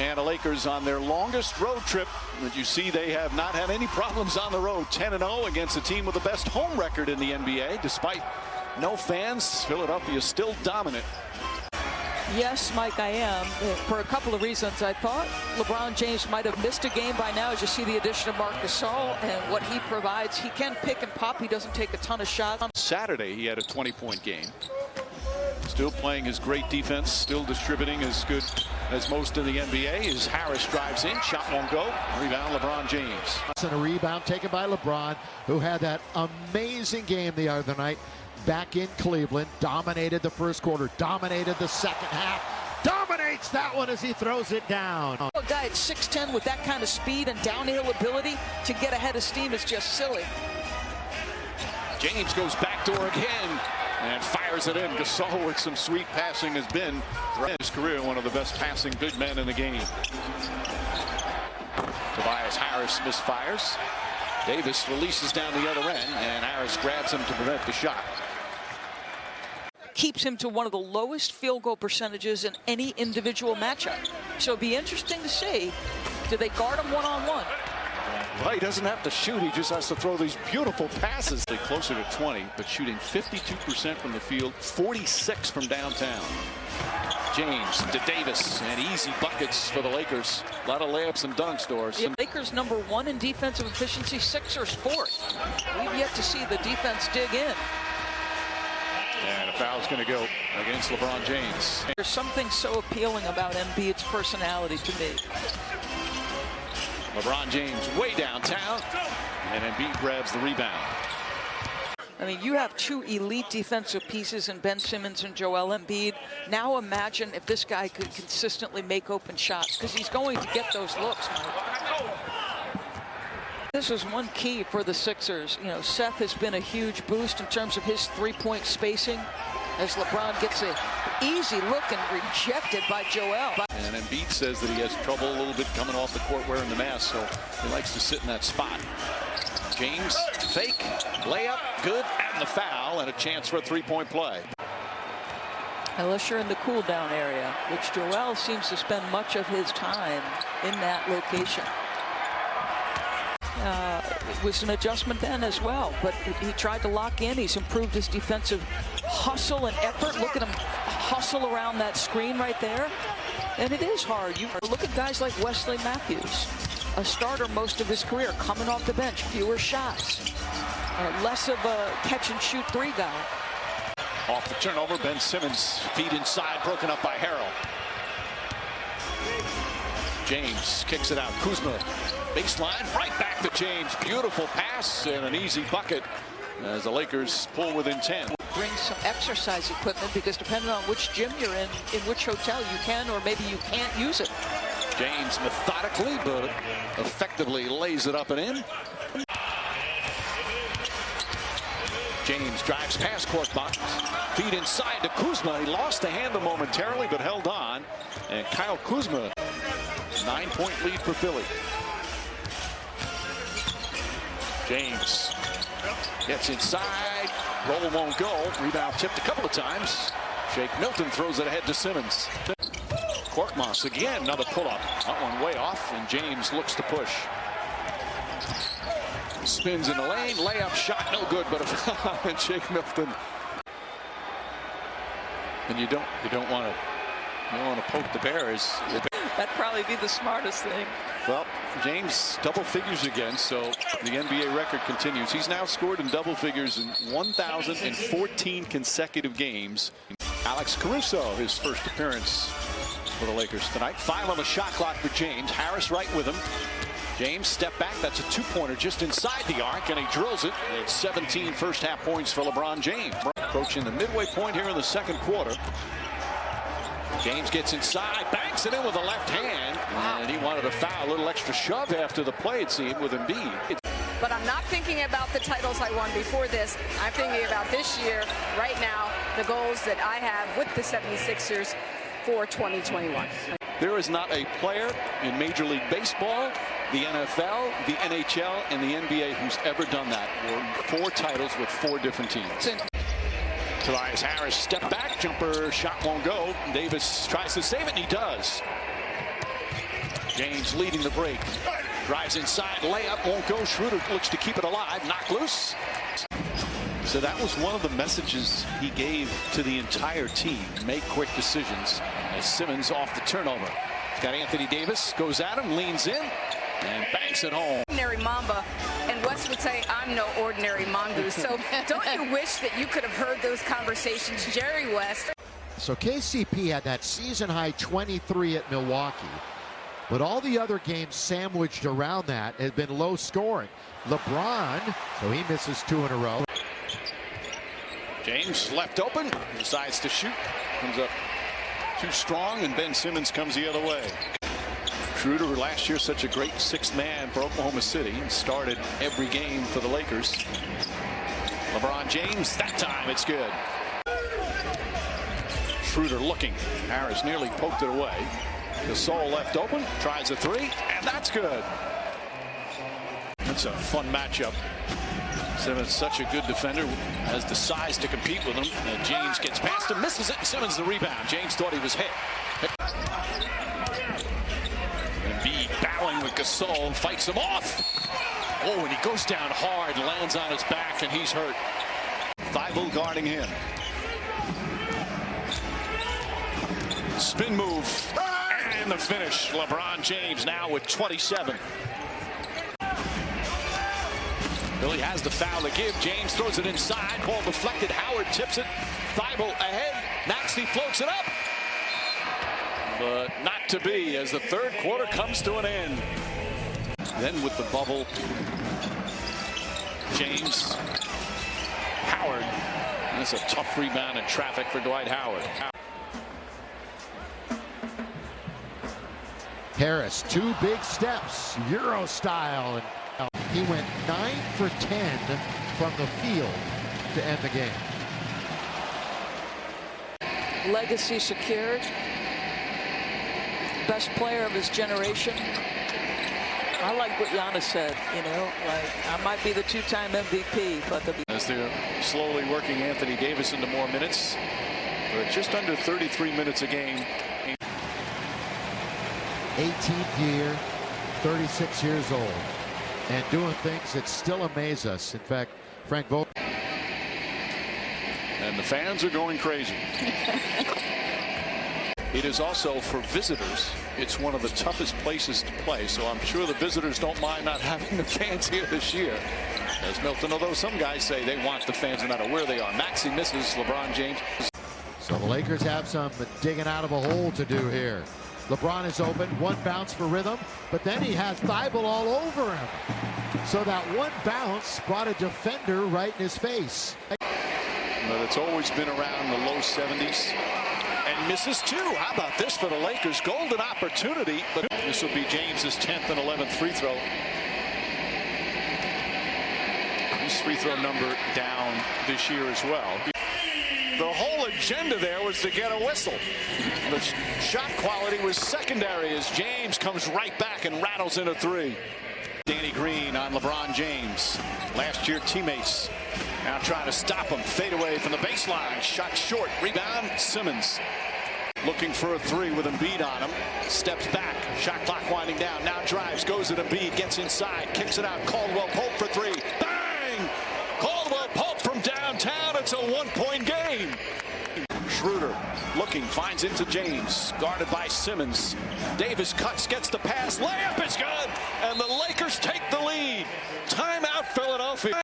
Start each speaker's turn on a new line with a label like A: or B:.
A: And the Lakers on their longest road trip. But you see they have not had any problems on the road. 10-0 against a team with the best home record in the NBA. Despite no fans, Philadelphia is still dominant.
B: Yes, Mike, I am. For a couple of reasons. I thought LeBron James might have missed a game by now as you see the addition of Marc Gasol and what he provides. He can pick and pop. He doesn't take a ton of shots.
A: Saturday, he had a 20-point game. Still playing his great defense, still distributing as good as most in the NBA. As Harris drives in, shot won't go. Rebound, LeBron James.
C: And a rebound taken by LeBron, who had that amazing game the other night back in Cleveland. Dominated the first quarter, dominated the second half, dominates that one as he throws it down.
B: A guy at 6'10" with that kind of speed and downhill ability to get ahead of steam is just silly.
A: James goes backdoor again and fires it in. Gasol with some sweet passing has been throughout his career one of the best passing big men in the game. Tobias Harris misfires. Davis releases down the other end, and Harris grabs him to prevent the shot.
B: Keeps him to one of the lowest field goal percentages in any individual matchup. So it'll be interesting to see, do they guard him one-on-one?
A: Well, he doesn't have to shoot. He just has to throw these beautiful passes. They're closer to 20, but shooting 52% from the field, 46 from downtown. James to Davis, and easy buckets for the Lakers. A lot of layups and dunks, Doris.
B: Yeah, Lakers #1 in defensive efficiency, Sixers 4th. We've yet to see the defense dig in.
A: And a foul's going to go against LeBron James.
B: There's something so appealing about Embiid's personality to me.
A: LeBron James way downtown, and Embiid grabs the rebound.
B: I mean, you have two elite defensive pieces in Ben Simmons and Joel Embiid. Now imagine if this guy could consistently make open shots, because he's going to get those looks, Mike. This is one key for the Sixers. You know, Seth has been a huge boost in terms of his three-point spacing as LeBron gets an easy look and rejected by Joel.
A: And Embiid says that he has trouble a little bit coming off the court wearing the mask, so he likes to sit in that spot. James, fake, layup, good, and the foul, and a chance for a three-point play.
B: Unless you're in the cool-down area, which Joel seems to spend much of his time in that location. It was an adjustment then as well, but he tried to lock in. He's improved his defensive hustle and effort. Look at him hustle around that screen right there. And it is hard. You look at guys like Wesley Matthews, a starter most of his career, coming off the bench, fewer shots, less of a catch-and-shoot three guy.
A: Off the turnover, Ben Simmons, feet inside, broken up by Harrell. James kicks it out. Kuzma, baseline, right back to James. Beautiful pass and an easy bucket as the Lakers pull within 10.
B: Bring some exercise equipment, because depending on which gym you're in which hotel, you can or maybe you can't use it.
A: James methodically but effectively lays it up and in. James drives past court box, feet inside to Kuzma. He lost the handle momentarily but held on. And Kyle Kuzma, 9-point lead for Philly. James gets inside, roll won't go. Rebound tipped a couple of times. Shake Milton throws it ahead to Simmons. Korkmaz again, another pull-up. That one way off, and James looks to push. Spins in the lane, layup shot, no good, but a foul on Shake Milton. And you don't want to poke the Bears.
B: That'd probably be the smartest thing.
A: Well, James double figures again, so the NBA record continues. He's now scored in double figures in 1,014 consecutive games. Alex Caruso, his first appearance for the Lakers tonight. 5 on the shot clock for James. Harris right with him. James step back. That's a two-pointer just inside the arc, and he drills it. It's 17 first-half points for LeBron James. Approaching the midway point here in the second quarter. James gets inside, banks it in with the left hand. Wow. And he wanted a foul, a little extra shove after the play, it seemed, with Embiid.
D: But I'm not thinking about the titles I won before this. I'm thinking about this year, right now, the goals that I have with the 76ers for 2021.
A: There is not a player in Major League Baseball, the NFL, the NHL, and the NBA who's ever done that. 4 titles with 4 different teams. Tobias Harris, step back, jumper, shot won't go. Davis tries to save it, and he does. James leading the break. Drives inside, layup, won't go. Schroeder looks to keep it alive, knock loose. So that was one of the messages he gave to the entire team. Make quick decisions. As Simmons off the turnover. He's got Anthony Davis, goes at him, leans in, and banks it home.
D: Ordinary Mamba, and Wes would say, I'm no ordinary mongoose. So don't you wish that you could have heard those conversations, Jerry West?
C: So KCP had that season-high 23 at Milwaukee. But all the other games sandwiched around that had been low scoring. LeBron, so he misses 2 in a row.
A: James left open, decides to shoot. Comes up too strong, and Ben Simmons comes the other way. Schroeder, last year such a great sixth man for Oklahoma City, started every game for the Lakers. LeBron James, that time it's good. Schroeder looking. Harris nearly poked it away. Gasol left open, tries a three, and that's good. That's a fun matchup. Simmons such a good defender, has the size to compete with him. And James gets past him, misses it, and Simmons the rebound. James thought he was hit. Embiid battling with Gasol, fights him off. Oh, and he goes down hard, lands on his back, and he's hurt. Thibault guarding him. Spin move, and the finish. LeBron James now with 27. Billy has the foul to give. James throws it inside. Ball deflected. Howard tips it. Thibault ahead. Maxey floats it up. But not to be as the third quarter comes to an end. Then with the bubble, James. Howard. That's a tough rebound in traffic for Dwight Howard.
C: Harris, 2 big steps, Euro style. And he went 9 for 10 from the field to end the game.
B: Legacy secured. Best player of his generation. I like what Giannis said, you know, like I might be the 2-time MVP, but
A: as they're slowly working Anthony Davis into more minutes, but just under 33 minutes a game.
C: 18th year, 36 years old, and doing things that still amaze us. In fact, Frank Vogel.
A: And the fans are going crazy. It is also for visitors. It's one of the toughest places to play, so I'm sure the visitors don't mind not having the fans here this year. As Milton, although some guys say they want the fans no matter where they are. Maxey misses LeBron James.
C: So the Lakers have some digging out of a hole to do here. LeBron is open, 1 bounce for rhythm, but then he has Thibault all over him. So that 1 bounce brought a defender right in his face.
A: But it's always been around the low 70s. And misses 2. How about this for the Lakers? Golden opportunity, but this will be James's 10th and 11th free throw. His free throw number down this year as well. The whole agenda there was to get a whistle. The shot quality was secondary as James comes right back and rattles in a 3. Danny Green on LeBron James. Last year teammates now trying to stop him. Fade away from the baseline. Shot short. Rebound. Simmons looking for a 3 with Embiid on him. Steps back. Shot clock winding down. Now drives. Goes at Embiid. Gets inside. Kicks it out. Caldwell Pope for 3. Bang! Caldwell Pope from downtown. It's a 1-point game. Schroeder looking. Finds into James. Guarded by Simmons. Davis cuts. Gets the pass. Layup.